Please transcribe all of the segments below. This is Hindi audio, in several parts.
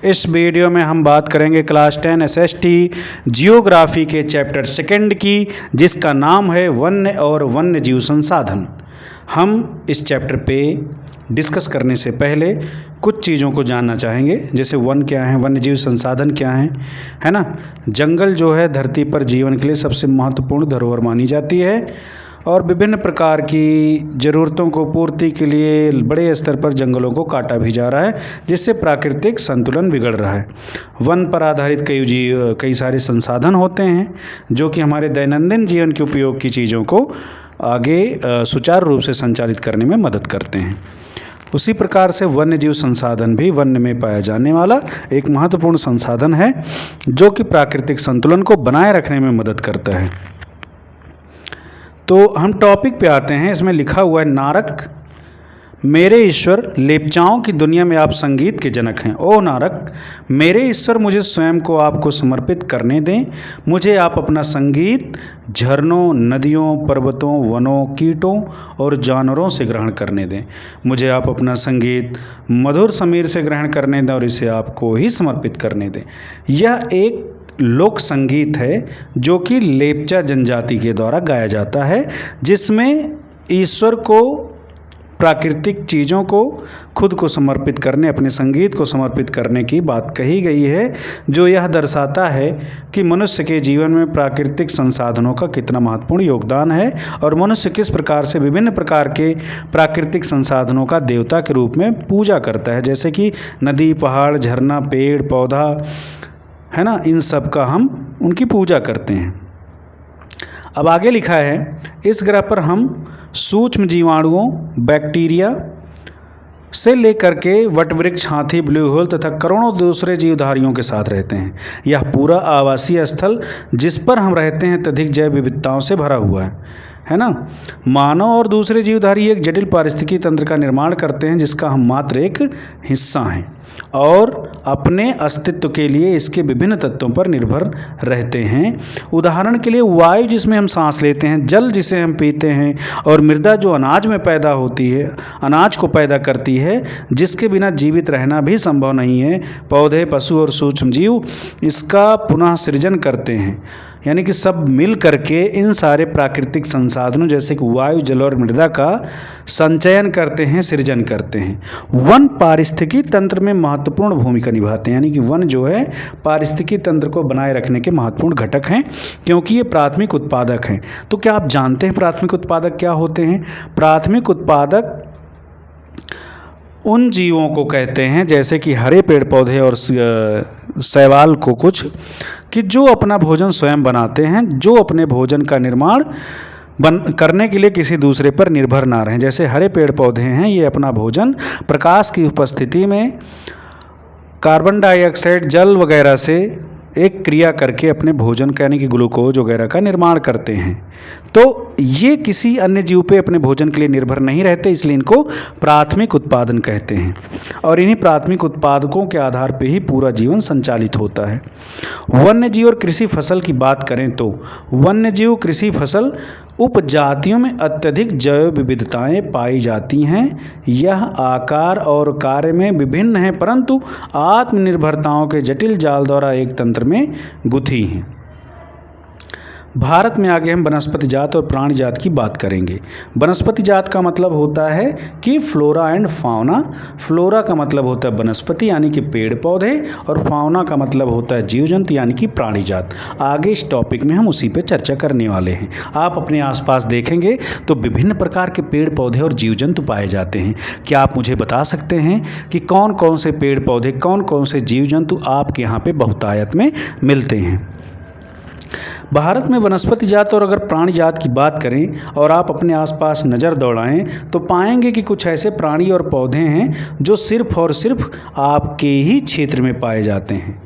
इस वीडियो में हम बात करेंगे क्लास 10 एसएसटी जियोग्राफी के चैप्टर सेकंड की, जिसका नाम है वन्य और वन्य जीव संसाधन। हम इस चैप्टर पे डिस्कस करने से पहले कुछ चीज़ों को जानना चाहेंगे, जैसे वन क्या है, वन्य जीव संसाधन क्या है ना। जंगल जो है धरती पर जीवन के लिए सबसे महत्वपूर्ण धरोहर मानी जाती है और विभिन्न प्रकार की ज़रूरतों को पूर्ति के लिए बड़े स्तर पर जंगलों को काटा भी जा रहा है, जिससे प्राकृतिक संतुलन बिगड़ रहा है। वन पर आधारित कई सारे संसाधन होते हैं जो कि हमारे दैनंदिन जीवन के उपयोग की चीज़ों को आगे सुचारू रूप से संचालित करने में मदद करते हैं। उसी प्रकार से वन्य जीव संसाधन भी वन्य में पाया जाने वाला एक महत्वपूर्ण संसाधन है जो कि प्राकृतिक संतुलन को बनाए रखने में मदद करता है। तो हम टॉपिक पे आते हैं। इसमें लिखा हुआ है, नारक मेरे ईश्वर, लेप्चाओं की दुनिया में आप संगीत के जनक हैं। ओ नारक मेरे ईश्वर, मुझे स्वयं को आपको समर्पित करने दें। मुझे आप अपना संगीत झरनों, नदियों, पर्वतों, वनों, कीटों और जानवरों से ग्रहण करने दें। मुझे आप अपना संगीत मधुर समीर से ग्रहण करने दें और इसे आपको ही समर्पित करने दें। यह एक लोक संगीत है जो कि लेप्चा जनजाति के द्वारा गाया जाता है, जिसमें ईश्वर को प्राकृतिक चीज़ों को खुद को समर्पित करने, अपने संगीत को समर्पित करने की बात कही गई है, जो यह दर्शाता है कि मनुष्य के जीवन में प्राकृतिक संसाधनों का कितना महत्वपूर्ण योगदान है और मनुष्य किस प्रकार से विभिन्न प्रकार के प्राकृतिक संसाधनों का देवता के रूप में पूजा करता है, जैसे कि नदी, पहाड़, झरना, पेड़, पौधा है ना, इन सब का हम उनकी पूजा करते हैं। अब आगे लिखा है, इस ग्रह पर हम सूक्ष्म जीवाणुओं, बैक्टीरिया से लेकर के वटवृक्ष, हाथी, ब्लू होल तथा करोड़ों दूसरे जीवधारियों के साथ रहते हैं। यह पूरा आवासीय स्थल जिस पर हम रहते हैं अत्यधिक जैव विविधताओं से भरा हुआ है ना। मानव और दूसरे जीवधारी एक जटिल पारिस्थितिकी तंत्र का निर्माण करते हैं जिसका हम मात्र एक हिस्सा हैं और अपने अस्तित्व के लिए इसके विभिन्न तत्वों पर निर्भर रहते हैं। उदाहरण के लिए वायु जिसमें हम सांस लेते हैं, जल जिसे हम पीते हैं और मृदा जो अनाज में पैदा होती है, अनाज को पैदा करती है, जिसके बिना जीवित रहना भी संभव नहीं है। पौधे, पशु और सूक्ष्म जीव इसका पुनः सृजन करते हैं, यानी कि सब मिल करके इन सारे प्राकृतिक संसाधनों जैसे कि वायु, जल और मृदा का संचयन करते हैं, सृजन करते हैं। वन पारिस्थितिकी तंत्र में महत्वपूर्ण भूमिका निभाते हैं, यानी कि वन जो है पारिस्थितिकी तंत्र को बनाए रखने के महत्वपूर्ण घटक हैं, क्योंकि ये प्राथमिक उत्पादक हैं। तो क्या आप जानते हैं प्राथमिक उत्पादक क्या होते हैं? प्राथमिक उत्पादक उन जीवों को कहते हैं, जैसे कि हरे पेड़ पौधे और शैवाल को कुछ, कि जो अपना भोजन स्वयं बनाते हैं, जो अपने भोजन का निर्माण करने के लिए किसी दूसरे पर निर्भर ना रहें। जैसे हरे पेड़ पौधे हैं, ये अपना भोजन प्रकाश की उपस्थिति में कार्बन डाइऑक्साइड, जल वगैरह से एक क्रिया करके अपने भोजन का, यानी कि ग्लूकोज वगैरह का निर्माण करते हैं। तो ये किसी अन्य जीव पे अपने भोजन के लिए निर्भर नहीं रहते, इसलिए इनको प्राथमिक उत्पादन कहते हैं और इन्हीं प्राथमिक उत्पादकों के आधार पे ही पूरा जीवन संचालित होता है। वन्य जीव और कृषि फसल की बात करें तो वन्य जीव, कृषि फसल उपजातियों में अत्यधिक जैव विविधताएं पाई जाती हैं। यह आकार और कार्य में विभिन्न हैं, परंतु आत्मनिर्भरताओं के जटिल जाल द्वारा एक तंत्र में गुथी हैं। भारत में आगे हम वनस्पति जात और प्राणी जात की बात करेंगे। वनस्पति जात का मतलब होता है कि फ्लोरा एंड फाउना। फ्लोरा का मतलब होता है वनस्पति यानी कि पेड़ पौधे, और फाउना का मतलब होता है जीव जंतु यानी कि प्राणी जात। आगे इस टॉपिक में हम उसी पे चर्चा करने वाले हैं। आप अपने आसपास देखेंगे तो विभिन्न प्रकार के पेड़ पौधे और जीव जंतु पाए जाते हैं। क्या आप मुझे बता सकते हैं कि कौन कौन से पेड़ पौधे, कौन कौन से जीव जंतु आपके यहाँ पे बहुतायत में मिलते हैं? भारत में वनस्पति जात और अगर प्राणी जात की बात करें और आप अपने आसपास नज़र दौड़ाएं तो पाएंगे कि कुछ ऐसे प्राणी और पौधे हैं जो सिर्फ और सिर्फ आपके ही क्षेत्र में पाए जाते हैं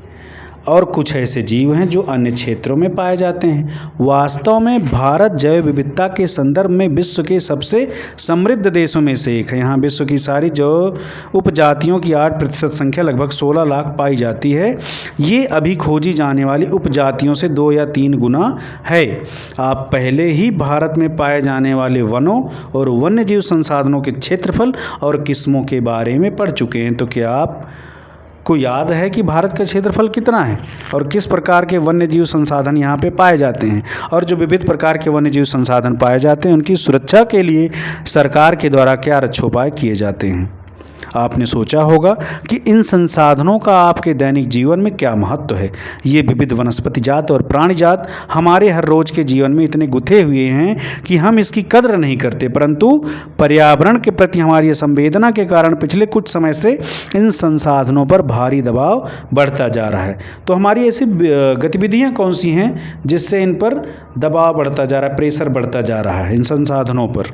और कुछ ऐसे जीव हैं जो अन्य क्षेत्रों में पाए जाते हैं। वास्तव में भारत जैव विविधता के संदर्भ में विश्व के सबसे समृद्ध देशों में से एक है। यहाँ विश्व की सारी जो उपजातियों की 8% संख्या लगभग 16 लाख पाई जाती है। ये अभी खोजी जाने वाली उपजातियों से 2 या 3 गुना है। आप पहले ही भारत में पाए जाने वाले वनों और वन्यजीव संसाधनों के क्षेत्रफल और किस्मों के बारे में पढ़ चुके हैं। तो क्या आप को याद है कि भारत का क्षेत्रफल कितना है और किस प्रकार के वन्य जीव संसाधन यहाँ पे पाए जाते हैं, और जो विविध प्रकार के वन्य जीव संसाधन पाए जाते हैं उनकी सुरक्षा के लिए सरकार के द्वारा क्या रक्षोपाय किए जाते हैं। आपने सोचा होगा कि इन संसाधनों का आपके दैनिक जीवन में क्या महत्व है। ये विविध वनस्पति जात और प्राणी जात हमारे हर रोज के जीवन में इतने गुथे हुए हैं कि हम इसकी कद्र नहीं करते, परंतु पर्यावरण के प्रति हमारी संवेदना के कारण पिछले कुछ समय से इन संसाधनों पर भारी दबाव बढ़ता जा रहा है। तो हमारी ऐसी गतिविधियाँ कौन सी हैं जिससे इन पर दबाव बढ़ता जा रहा है, प्रेशर बढ़ता जा रहा है इन संसाधनों पर।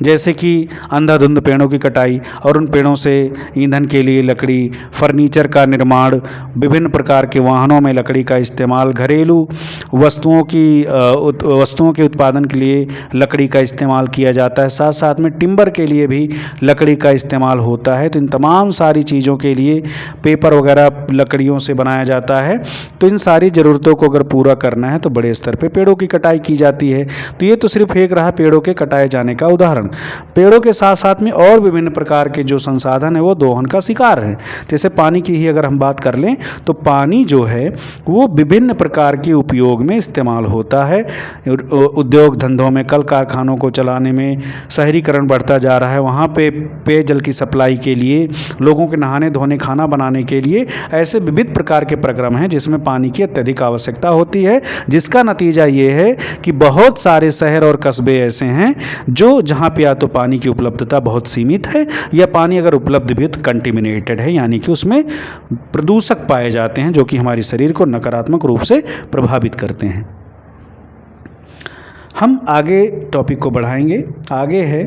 जैसे कि अंधाधुंध पेड़ों की कटाई और उन पेड़ों से ईंधन के लिए लकड़ी, फर्नीचर का निर्माण, विभिन्न प्रकार के वाहनों में लकड़ी का इस्तेमाल, घरेलू वस्तुओं के उत्पादन के लिए लकड़ी का इस्तेमाल किया जाता है, साथ साथ में टिम्बर के लिए भी लकड़ी का इस्तेमाल होता है। तो इन तमाम सारी चीज़ों के लिए पेपर वगैरह लकड़ियों से बनाया जाता है। तो इन सारी ज़रूरतों को अगर पूरा करना है तो बड़े स्तर पे पेड़ों की कटाई की जाती है। तो ये तो सिर्फ एक रहा पेड़ों के कटाए जाने का उदाहरण। पेड़ों के साथ साथ में और विभिन्न प्रकार के जो संसाधन है वो दोहन का शिकार है। जैसे पानी की ही अगर हम बात कर लें तो पानी जो है वो विभिन्न प्रकार के उपयोग में इस्तेमाल होता है। उद्योग धंधों में, कल कारखानों को चलाने में, शहरीकरण बढ़ता जा रहा है, वहाँ पे पेयजल की सप्लाई के लिए, लोगों के नहाने धोने, खाना बनाने के लिए, ऐसे विविध प्रकार के प्रक्रम हैं जिसमें पानी की अत्यधिक आवश्यकता होती है। जिसका नतीजा ये है कि बहुत सारे शहर और कस्बे ऐसे हैं जो जहाँ पे या तो पानी की उपलब्धता बहुत सीमित है या पानी अगर उपलब्ध भी तो कंटेमिनेटेड है, यानी कि उसमें प्रदूषक पाए जाते हैं जो कि हमारे शरीर को नकारात्मक रूप से प्रभावित करते हैं। हम आगे टॉपिक को बढ़ाएंगे। आगे है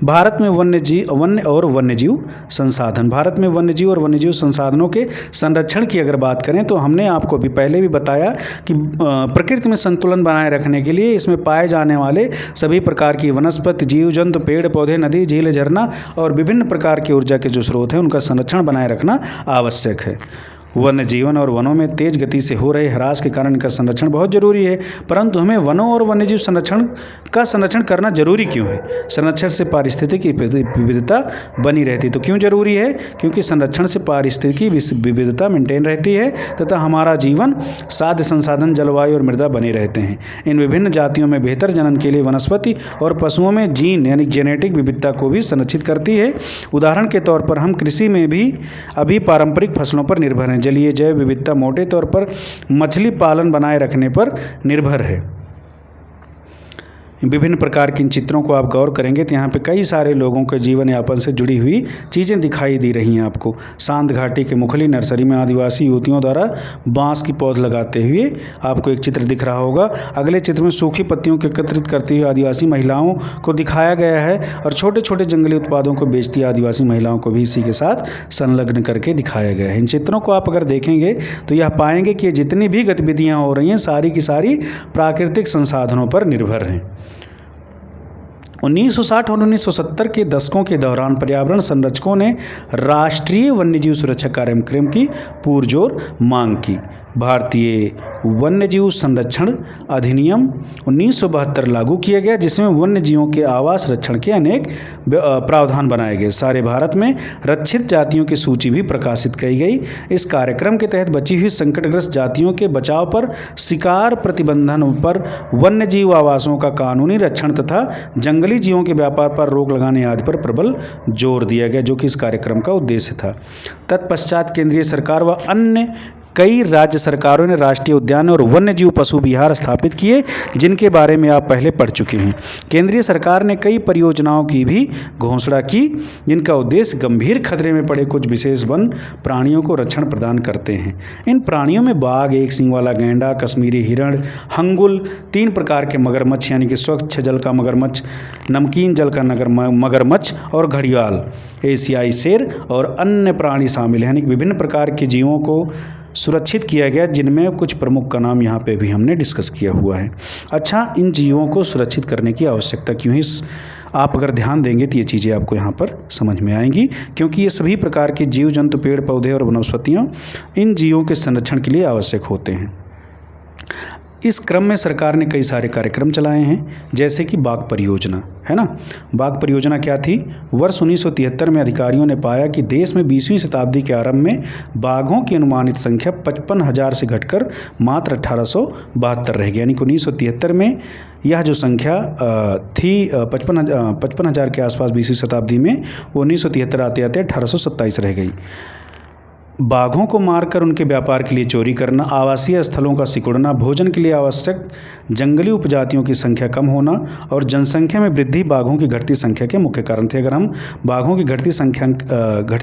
भारत में वन्य और वन्यजीव संसाधन। भारत में वन्यजीव और वन्यजीव संसाधनों के संरक्षण की अगर बात करें तो हमने आपको भी पहले भी बताया कि प्रकृति में संतुलन बनाए रखने के लिए इसमें पाए जाने वाले सभी प्रकार की वनस्पति, जीव जंतु, पेड़ पौधे, नदी, झील, झरना और विभिन्न प्रकार की ऊर्जा के जो स्रोत हैं उनका संरक्षण बनाए रखना आवश्यक है। वन्य जीवन और वनों में तेज गति से हो रहे ह्रास के कारण इनका संरक्षण बहुत जरूरी है। परंतु हमें वनों और वन्यजीव संरक्षण करना जरूरी क्यों है? संरक्षण से पारिस्थितिकी विविधता बनी रहती। तो क्यों जरूरी है? क्योंकि संरक्षण से पारिस्थितिकी विविधता मेंटेन रहती है तथा हमारा जीवन, साध्य संसाधन, जलवायु और मृदा बने रहते हैं। इन विभिन्न जातियों में बेहतर जनन के लिए वनस्पति और पशुओं में जीन यानी जेनेटिक विविधता को भी संरक्षित करती है। उदाहरण के तौर पर हम कृषि में भी अभी पारंपरिक फसलों पर निर्भर हैं। जलीय जैव विविधता मोटे तौर पर मछली पालन बनाए रखने पर निर्भर है। विभिन्न प्रकार के इन चित्रों को आप गौर करेंगे तो यहाँ पे कई सारे लोगों के जीवन यापन से जुड़ी हुई चीज़ें दिखाई दे रही हैं आपको। शांत घाटी के मुखली नर्सरी में आदिवासी युवतियों द्वारा बांस की पौध लगाते हुए आपको एक चित्र दिख रहा होगा। अगले चित्र में सूखी पत्तियों को एकत्रित करती हुई आदिवासी महिलाओं को दिखाया गया है और छोटे छोटे जंगली उत्पादों को बेचती आदिवासी महिलाओं को भी इसी के साथ संलग्न करके दिखाया गया है। इन चित्रों को आप अगर देखेंगे तो यह पाएंगे कि जितनी भी गतिविधियाँ हो रही हैं सारी की सारी प्राकृतिक संसाधनों पर निर्भर हैं। 1960 और 1970 के दशकों के दौरान पर्यावरण संरक्षकों ने राष्ट्रीय वन्यजीव सुरक्षा कार्यक्रम की पुरजोर मांग की। भारतीय वन्यजीव संरक्षण अधिनियम 1972 लागू किया गया जिसमें वन्यजीवों के आवास रक्षण के अनेक प्रावधान बनाए गए। सारे भारत में रक्षित जातियों की सूची भी प्रकाशित की गई। इस कार्यक्रम के तहत बची हुई संकटग्रस्त जातियों के बचाव पर, शिकार प्रतिबंधन पर, वन्यजीव आवासों का कानूनी रक्षण तथा जंगली जीवों के व्यापार पर रोक लगाने आदि पर प्रबल जोर दिया गया, जो कि इस कार्यक्रम का उद्देश्य था। तत्पश्चात केंद्रीय सरकार व अन्य कई राज्य सरकारों ने राष्ट्रीय उद्यान और वन्यजीव पशु विहार स्थापित किए जिनके बारे में आप पहले पढ़ चुके हैं। केंद्रीय सरकार ने कई परियोजनाओं की भी घोषणा की जिनका उद्देश्य गंभीर खतरे में पड़े कुछ विशेष वन प्राणियों को रक्षण प्रदान करते हैं। इन प्राणियों में बाघ, एक सींग वाला गैंडा, कश्मीरी हिरण, हंगुल, 3 प्रकार के मगरमच्छ यानी कि स्वच्छ जल का मगरमच्छ, नमकीन जल का मगरमच्छ और घड़ियाल, एशियाई शेर और अन्य प्राणी शामिल हैं। यानी विभिन्न प्रकार के जीवों को सुरक्षित किया गया जिनमें कुछ प्रमुख का नाम यहाँ पे भी हमने डिस्कस किया हुआ है। अच्छा, इन जीवों को सुरक्षित करने की आवश्यकता क्यों है? आप अगर ध्यान देंगे तो ये चीज़ें आपको यहाँ पर समझ में आएंगी, क्योंकि ये सभी प्रकार के जीव जंतु, पेड़ पौधे और वनस्पतियाँ इन जीवों के संरक्षण के लिए आवश्यक होते हैं। इस क्रम में सरकार ने कई सारे कार्यक्रम चलाए हैं, जैसे कि बाघ परियोजना, है ना। बाघ परियोजना क्या थी? वर्ष 1973 में अधिकारियों ने पाया कि देश में 20वीं शताब्दी के आरंभ में बाघों की अनुमानित संख्या 55,000 से घटकर मात्र 1872 रह गई। यानी कि 1973 में यह जो संख्या थी 55,000 के आसपास 20वीं शताब्दी में, वो 1973 आते आते 1827 रह गई। बाघों को मारकर उनके व्यापार के लिए चोरी करना, आवासीय स्थलों का सिकुड़ना, भोजन के लिए आवश्यक जंगली उपजातियों की संख्या कम होना और जनसंख्या में वृद्धि बाघों की घटती संख्या के मुख्य कारण थे। अगर हम बाघों की घटती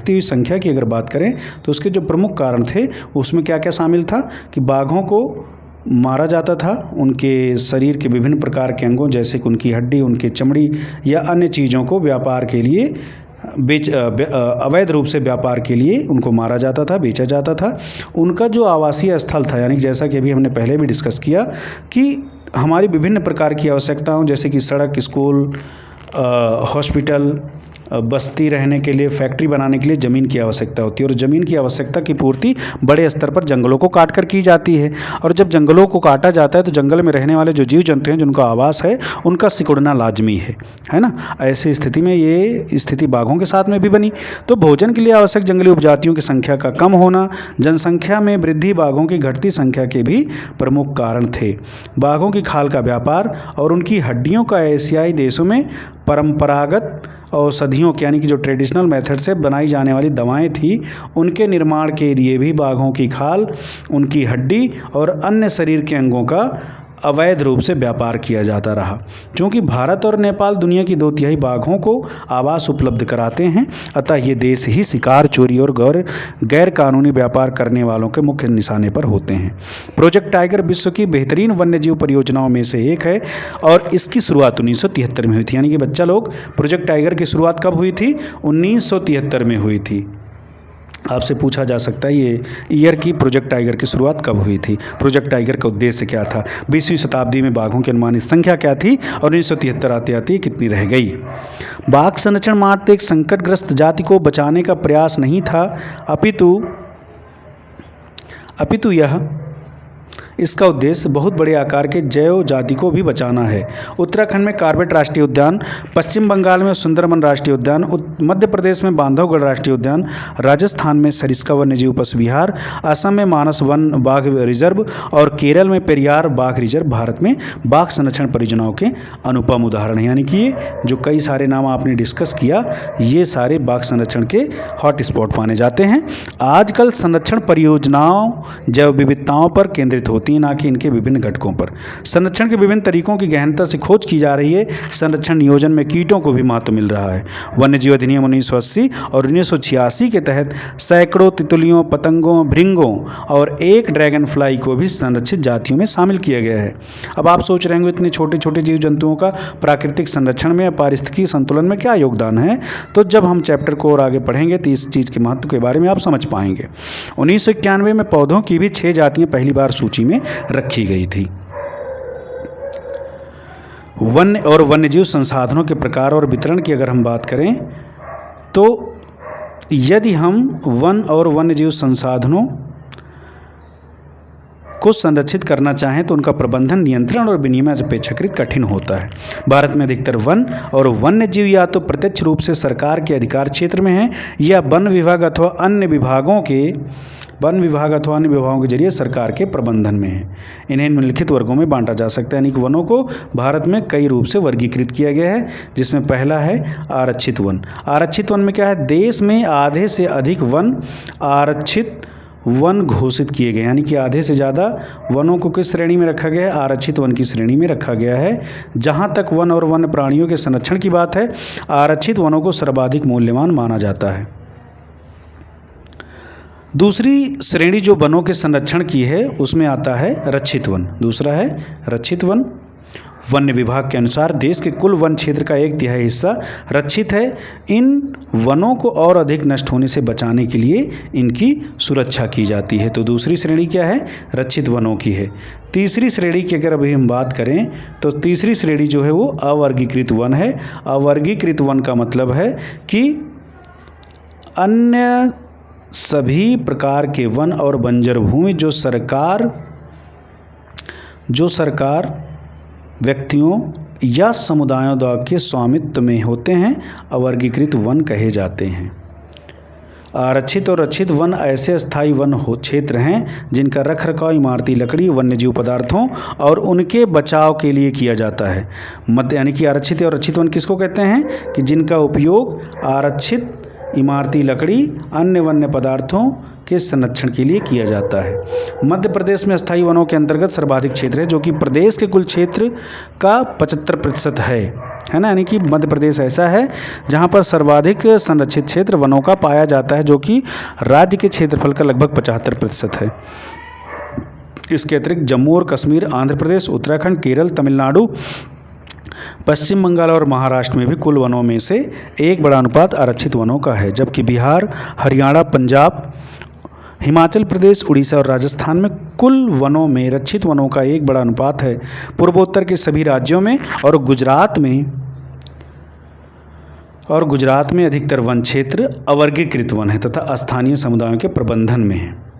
हुई संख्या की अगर बात करें तो उसके जो प्रमुख कारण थे उसमें क्या क्या शामिल था कि बाघों को मारा जाता था, उनके शरीर के विभिन्न प्रकार के अंगों जैसे कि उनकी हड्डी, उनकी चमड़ी या अन्य चीज़ों को व्यापार के लिए अवैध रूप से व्यापार के लिए उनको मारा जाता था, बेचा जाता था। उनका जो आवासीय स्थल था, यानी जैसा कि अभी हमने पहले भी डिस्कस किया कि हमारी विभिन्न प्रकार की आवश्यकताओं जैसे कि सड़क, स्कूल, हॉस्पिटल, बस्ती रहने के लिए, फैक्ट्री बनाने के लिए ज़मीन की आवश्यकता होती है और ज़मीन की आवश्यकता की पूर्ति बड़े स्तर पर जंगलों को काट कर की जाती है। और जब जंगलों को काटा जाता है तो जंगल में रहने वाले जो जीव जंतु हैं जिनका आवास है उनका सिकुड़ना लाजमी है ना। ऐसी स्थिति में ये स्थिति बाघों के साथ में भी बनी। तो भोजन के लिए आवश्यक जंगली उपजातियों की संख्या का कम होना, जनसंख्या में वृद्धि, बाघों की घटती संख्या के भी प्रमुख कारण थे। बाघों की खाल का व्यापार और उनकी हड्डियों का एशियाई देशों में परंपरागत औषधियों के, यानी कि जो ट्रेडिशनल मेथड से बनाई जाने वाली दवाएं थी, उनके निर्माण के लिए भी बाघों की खाल, उनकी हड्डी और अन्य शरीर के अंगों का अवैध रूप से व्यापार किया जाता रहा। क्योंकि भारत और नेपाल दुनिया की 2/3 बाघों को आवास उपलब्ध कराते हैं, अतः ये देश ही शिकार, चोरी और गैर कानूनी व्यापार करने वालों के मुख्य निशाने पर होते हैं। प्रोजेक्ट टाइगर विश्व की बेहतरीन वन्यजीव परियोजनाओं में से एक है और इसकी शुरुआत 1973 में हुई थी। यानी कि बच्चा लोग, प्रोजेक्ट टाइगर की शुरुआत कब हुई थी? 1973 में हुई थी। आपसे पूछा जा सकता है ये ईयर की प्रोजेक्ट टाइगर की शुरुआत कब हुई थी, प्रोजेक्ट टाइगर का उद्देश्य क्या था, 20वीं शताब्दी में बाघों की अनुमानित संख्या क्या थी और 1973 आते आते कितनी रह गई। बाघ संरक्षण मात्र एक संकटग्रस्त जाति को बचाने का प्रयास नहीं था, अपितु यह इसका उद्देश्य बहुत बड़े आकार के जैव जाति को भी बचाना है। उत्तराखंड में कार्बेट राष्ट्रीय उद्यान, पश्चिम बंगाल में सुंदरबन राष्ट्रीय उद्यान, मध्य प्रदेश में बांधवगढ़ राष्ट्रीय उद्यान, राजस्थान में सरिस्का वन्यजीव पशु विहार, असम में मानस वन बाघ रिजर्व और केरल में पेरियार बाघ रिजर्व भारत में बाघ संरक्षण परियोजनाओं के अनुपम उदाहरण हैं। यानी कि ये जो कई सारे नाम आपने डिस्कस किया, ये सारे बाघ संरक्षण के हॉट स्पॉट माने जाते हैं। आजकल संरक्षण परियोजनाओं जैव विविधताओं पर केंद्रित होती, ना कि इनके विभिन्न घटकों पर। संरक्षण के विभिन्न तरीकों की गहनता से खोज की जा रही है। संरक्षण नियोजन में कीटों को भी महत्व मिल रहा है। वन्यजीव अधिनियम 1980 और 1986 के तहत सैकड़ों तितलियों, पतंगों, भृंगों और एक ड्रैगन फ्लाई को भी संरक्षित जातियों में शामिल किया गया है। अब आप सोच रहे होंगे इतने छोटे छोटे जीव जंतुओं का प्राकृतिक संरक्षण में, पारिस्थितिकी संतुलन में क्या योगदान है। तो जब हम चैप्टर को और आगे पढ़ेंगे तो इस चीज़ के महत्व के बारे में आप समझ पाएंगे। 1991 में पौधों की भी 6 जातियाँ पहली बार सूची में रखी गई थी। वन्य और वन्यजीव संसाधनों के प्रकार और वितरण की अगर हम बात करें तो यदि हम वन और वन्यजीव संसाधनों को संरक्षित करना चाहें तो उनका प्रबंधन, नियंत्रण और विनियमन अपेक्षाकृत कठिन होता है। भारत में अधिकतर वन और वन्यजीव या तो प्रत्यक्ष रूप से सरकार के अधिकार क्षेत्र में हैं या वन विभाग अथवा अन्य विभागों के जरिए सरकार के प्रबंधन में है। इन्हें निम्नलिखित वर्गों में बांटा जा सकता है। यानी कि वनों को भारत में कई रूप से वर्गीकृत किया गया है, जिसमें पहला है आरक्षित वन। आरक्षित वन में क्या है? देश में आधे से अधिक वन आरक्षित वन घोषित किए गए, यानी कि आधे से ज़्यादा वनों को किस श्रेणी में रखा गया है? आरक्षित वन की श्रेणी में रखा गया है। जहाँ तक वन और वन्य प्राणियों के संरक्षण की बात है, आरक्षित वनों को सर्वाधिक मूल्यवान माना जाता है। दूसरी श्रेणी जो वनों के संरक्षण की है उसमें आता है रक्षित वन। दूसरा है रक्षित वन। वन्य विभाग के अनुसार देश के कुल वन क्षेत्र का 1/3 हिस्सा रक्षित है। इन वनों को और अधिक नष्ट होने से बचाने के लिए इनकी सुरक्षा की जाती है। तो दूसरी श्रेणी क्या है? रक्षित वनों की है। तीसरी श्रेणी की अगर अभी हम बात करें तो तीसरी श्रेणी जो है वो अवर्गीकृत वन है। अवर्गीकृत वन का मतलब है कि अन्य सभी प्रकार के वन और बंजर भूमि जो सरकार जो सरकार, व्यक्तियों या समुदायों द्वारा के स्वामित्व में होते हैं, अवर्गीकृत वन कहे जाते हैं। आरक्षित और रक्षित वन ऐसे स्थायी वन क्षेत्र हैं जिनका रखरखाव इमारती लकड़ी, वन्यजीव पदार्थों और उनके बचाव के लिए किया जाता है। यानी कि आरक्षित और रक्षित वन किसको कहते हैं कि जिनका उपयोग आरक्षित इमारती लकड़ी, अन्य वन्य पदार्थों के संरक्षण के लिए किया जाता है। मध्य प्रदेश में स्थायी वनों के अंतर्गत सर्वाधिक क्षेत्र है, जो कि प्रदेश के कुल क्षेत्र का 75% है ना। यानी कि मध्य प्रदेश ऐसा है जहां पर सर्वाधिक संरक्षित क्षेत्र वनों का पाया जाता है, जो कि राज्य के क्षेत्रफल का लगभग 75% है। इसके अतिरिक्त जम्मू और कश्मीर, आंध्र प्रदेश, उत्तराखंड, केरल, तमिलनाडु, पश्चिम बंगाल और महाराष्ट्र में भी कुल वनों में से एक बड़ा अनुपात आरक्षित वनों का है, जबकि बिहार, हरियाणा, पंजाब, हिमाचल प्रदेश, उड़ीसा और राजस्थान में कुल वनों में रक्षित वनों का एक बड़ा अनुपात है। पूर्वोत्तर के सभी राज्यों में और गुजरात में अधिकतर वन क्षेत्र अवर्गीकृत वन है तथा स्थानीय समुदायों के प्रबंधन में है।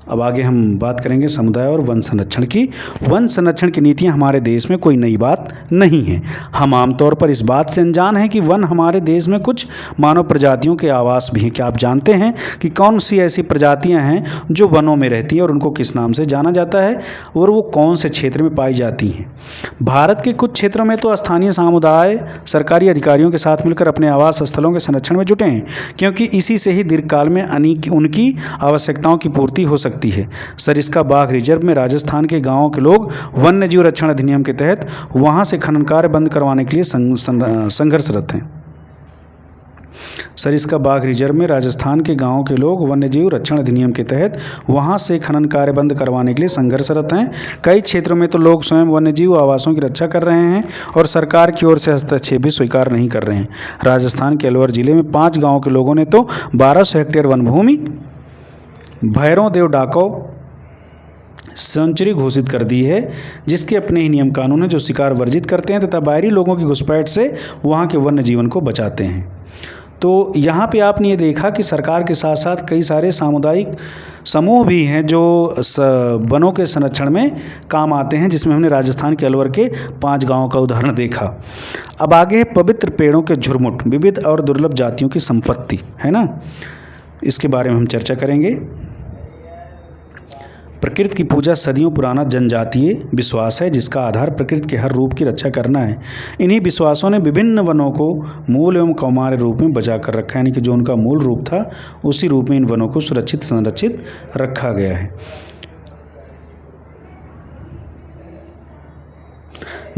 अब आगे हम बात करेंगे समुदाय और वन संरक्षण की। वन संरक्षण की नीतियां हमारे देश में कोई नई बात नहीं है। हम आमतौर पर इस बात से अनजान हैं कि वन हमारे देश में कुछ मानव प्रजातियों के आवास भी हैं। क्या आप जानते हैं कि कौन सी ऐसी प्रजातियां हैं जो वनों में रहती हैं और उनको किस नाम से जाना जाता है और वो कौन से क्षेत्र में पाई जाती हैं? भारत के कुछ क्षेत्रों में तो स्थानीय समुदाय सरकारी अधिकारियों के साथ मिलकर अपने आवास स्थलों के संरक्षण में जुटे हैं, क्योंकि इसी से ही दीर्घकाल में उनकी आवश्यकताओं की पूर्ति हो सकती है। सरिस्का बाघ रिजर्व में राजस्थान के गांवों के लोग वन्य जीव रक्षण अधिनियम के तहत वहां से खनन कार्य बंद करवाने के लिए संघर्षरत हैं। सरिस्का बाघ रिजर्व में राजस्थान के गांवों के लोग वन्यजीव रक्षण अधिनियम के तहत वहां से खनन कार्य बंद करवाने के लिए संघर्षरत हैं। कई क्षेत्रों में तो लोग स्वयं वन्यजीव आवासों की रक्षा कर रहे हैं और सरकार की ओर से हस्तक्षेप भी स्वीकार नहीं कर रहे हैं। राजस्थान के अलवर जिले में 5 गाँव के लोगों ने तो 1200 हेक्टेयर वन भूमि भैरव देव डाकव सेंचुरी घोषित कर दी है, जिसके अपने ही नियम कानून है जो शिकार वर्जित करते हैं तथा बाहरी लोगों की घुसपैठ से वहाँ के वन्य जीवन को बचाते हैं। तो यहाँ पे आपने ये देखा कि सरकार के साथ साथ कई सारे सामुदायिक समूह भी हैं जो वनों के संरक्षण में काम आते हैं, जिसमें हमने राजस्थान के अलवर के 5 गाँवों का उदाहरण देखा। अब आगे है पवित्र पेड़ों के झुरमुट, विविध और दुर्लभ जातियों की संपत्ति, है ना। इसके बारे में हम चर्चा करेंगे। प्रकृति की पूजा सदियों पुराना जनजातीय विश्वास है, जिसका आधार प्रकृति के हर रूप की रक्षा करना है। इन्हीं विश्वासों ने विभिन्न वनों को मूल एवं कौमार्य रूप में बचा कर रखा है, यानी कि जो उनका मूल रूप था उसी रूप में इन वनों को सुरक्षित संरक्षित रखा गया है।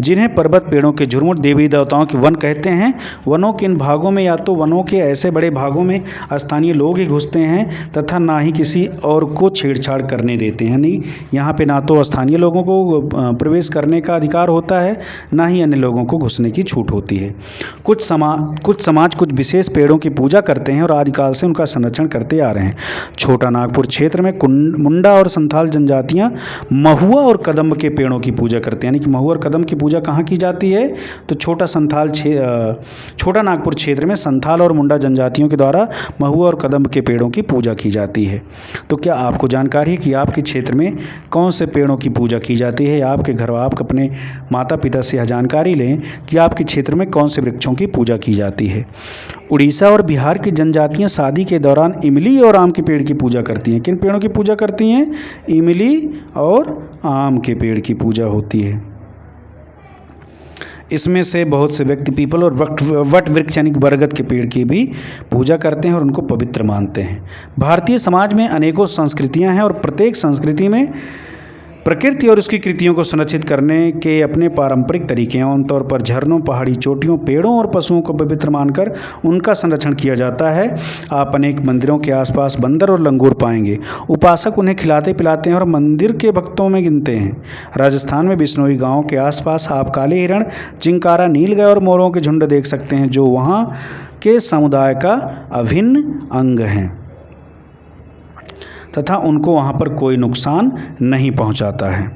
जिन्हें पर्वत पेड़ों के झुरमुट, देवी देवताओं के वन कहते हैं। वनों के इन भागों में या तो वनों के ऐसे बड़े भागों में स्थानीय लोग ही घुसते हैं तथा ना ही किसी और को छेड़छाड़ करने देते हैं। नहीं, यहाँ पे ना तो स्थानीय लोगों को प्रवेश करने का अधिकार होता है, ना ही अन्य लोगों को घुसने की छूट होती है। कुछ समाज कुछ विशेष पेड़ों की पूजा करते हैं और आदिकाल से उनका संरक्षण करते आ रहे हैं। छोटा नागपुर क्षेत्र में मुंडा और संथाल जनजातियाँ महुआ और कदम्ब के पेड़ों की पूजा करते हैं। यानी कि महुआ और कदम्ब की पूजा कहाँ की जाती है? तो छोटा नागपुर क्षेत्र में संथाल और मुंडा जनजातियों के द्वारा महुआ और कदम्ब के पेड़ों की पूजा की जाती है। तो क्या आपको जानकारी है कि आपके क्षेत्र में कौन से पेड़ों की पूजा की जाती है? आपके घर आप अपने माता पिता से यह जानकारी लें कि आपके क्षेत्र में कौन से वृक्षों की पूजा की जाती है। उड़ीसा और बिहार की जनजातियाँ शादी के दौरान इमली और आम के पेड़ की पूजा करती हैं। किन पेड़ों की पूजा करती हैं? इमली और आम के पेड़ की पूजा होती है। इसमें से बहुत से व्यक्ति पीपल और वट वृक्ष यानी बरगद के पेड़ की भी पूजा करते हैं और उनको पवित्र मानते हैं। भारतीय समाज में अनेकों संस्कृतियां हैं और प्रत्येक संस्कृति में प्रकृति और उसकी कृतियों को संरक्षित करने के अपने पारंपरिक तरीके हैं। आमतौर पर झरनों, पहाड़ी चोटियों, पेड़ों और पशुओं को पवित्र मानकर उनका संरक्षण किया जाता है। आप अनेक मंदिरों के आसपास बंदर और लंगूर पाएंगे। उपासक उन्हें खिलाते पिलाते हैं और मंदिर के भक्तों में गिनते हैं। राजस्थान में बिश्नोई गांव के आसपास आप काले हिरण, चिंकारा, नीलगाय और मोरों के झुंड देख सकते हैं, जो वहाँ के समुदाय का अभिन्न अंग हैं तथा उनको वहाँ पर कोई नुकसान नहीं पहुँचाता है।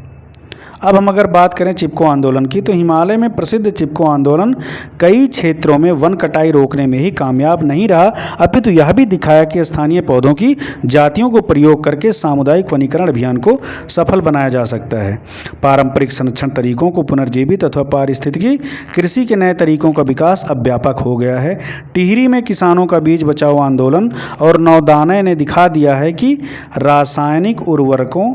अब हम अगर बात करें चिपको आंदोलन की, तो हिमालय में प्रसिद्ध चिपको आंदोलन कई क्षेत्रों में वन कटाई रोकने में ही कामयाब नहीं रहा, अपितु यह भी दिखाया कि स्थानीय पौधों की जातियों को प्रयोग करके सामुदायिक वनीकरण अभियान को सफल बनाया जा सकता है। पारंपरिक संरक्षण तरीकों को पुनर्जीवित अथवा पारिस्थितिकी कृषि के नए तरीकों का विकास अब व्यापक हो गया है। टिहरी में किसानों का बीज बचाओ आंदोलन और नवोदय ने दिखा दिया है कि रासायनिक उर्वरकों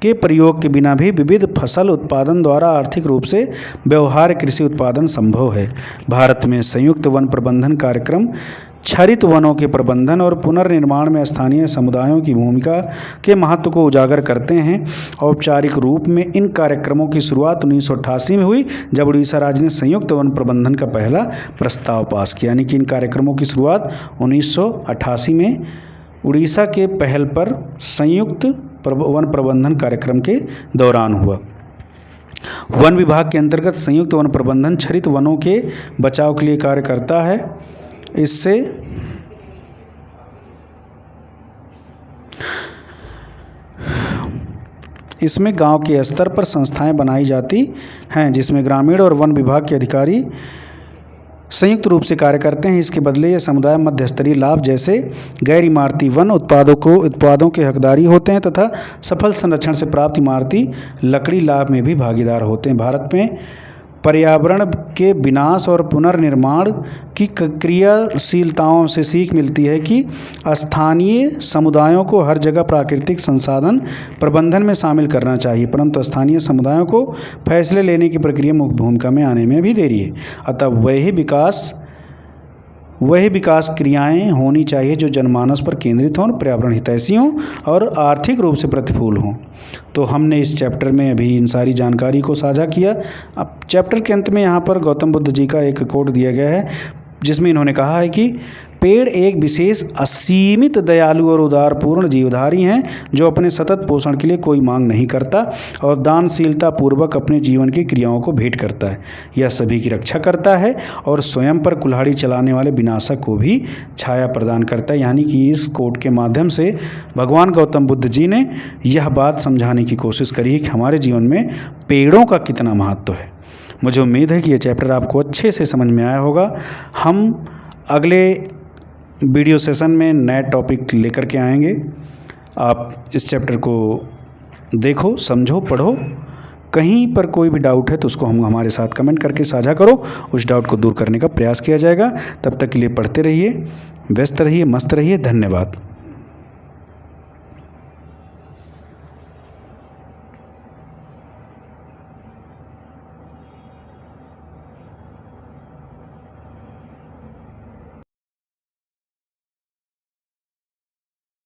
के प्रयोग के बिना भी विविध फसल उत्पादन द्वारा आर्थिक रूप से व्यवहार्य कृषि उत्पादन संभव है। भारत में संयुक्त वन प्रबंधन कार्यक्रम क्षरित वनों के प्रबंधन और पुनर्निर्माण में स्थानीय समुदायों की भूमिका के महत्व को उजागर करते हैं। औपचारिक रूप में इन कार्यक्रमों की शुरुआत 1988 में हुई, जब उड़ीसा राज्य ने संयुक्त वन प्रबंधन का पहला प्रस्ताव पास किया। यानी कि इन कार्यक्रमों की शुरुआत 1988 में उड़ीसा के पहल पर संयुक्त वन प्रबंधन कार्यक्रम के दौरान हुआ। वन विभाग के अंतर्गत संयुक्त वन प्रबंधन क्षरित वनों के बचाव के लिए कार्य करता है। इसमें गांव के स्तर पर संस्थाएं बनाई जाती हैं, जिसमें ग्रामीण और वन विभाग के अधिकारी संयुक्त रूप से कार्य करते हैं। इसके बदले ये समुदाय मध्य स्तरीय लाभ जैसे गैर इमारती वन उत्पादों के हकदारी होते हैं तथा सफल संरक्षण से प्राप्त इमारती लकड़ी लाभ में भी भागीदार होते हैं। भारत में पर्यावरण के विनाश और पुनर्निर्माण की क्रियाशीलताओं से सीख मिलती है कि स्थानीय समुदायों को हर जगह प्राकृतिक संसाधन प्रबंधन में शामिल करना चाहिए, परंतु स्थानीय समुदायों को फैसले लेने की प्रक्रिया मुख्य भूमिका में आने में भी देरी है। अतः वही विकास क्रियाएं होनी चाहिए जो जनमानस पर केंद्रित हों, पर्यावरण हितैषी हों और आर्थिक रूप से प्रतिकूल हों। तो हमने इस चैप्टर में अभी इन सारी जानकारी को साझा किया। अब चैप्टर के अंत में यहाँ पर गौतम बुद्ध जी का एक कोट दिया गया है, जिसमें इन्होंने कहा है कि पेड़ एक विशेष असीमित दयालु और उदारपूर्ण जीवधारी हैं जो अपने सतत पोषण के लिए कोई मांग नहीं करता और दानशीलता पूर्वक अपने जीवन की क्रियाओं को भेंट करता है। यह सभी की रक्षा करता है और स्वयं पर कुल्हाड़ी चलाने वाले विनाशक को भी छाया प्रदान करता है। यानी कि इस कोट के माध्यम से भगवान गौतम बुद्ध जी ने यह बात समझाने की कोशिश करी है कि हमारे जीवन में पेड़ों का कितना महत्व है। मुझे उम्मीद है कि यह चैप्टर आपको अच्छे से समझ में आया होगा। हम अगले वीडियो सेशन में नए टॉपिक लेकर के आएंगे। आप इस चैप्टर को देखो, समझो, पढ़ो। कहीं पर कोई भी डाउट है तो उसको हमारे साथ कमेंट करके साझा करो, उस डाउट को दूर करने का प्रयास किया जाएगा। तब तक के लिए पढ़ते रहिए, व्यस्त रहिए, मस्त रहिए। धन्यवाद।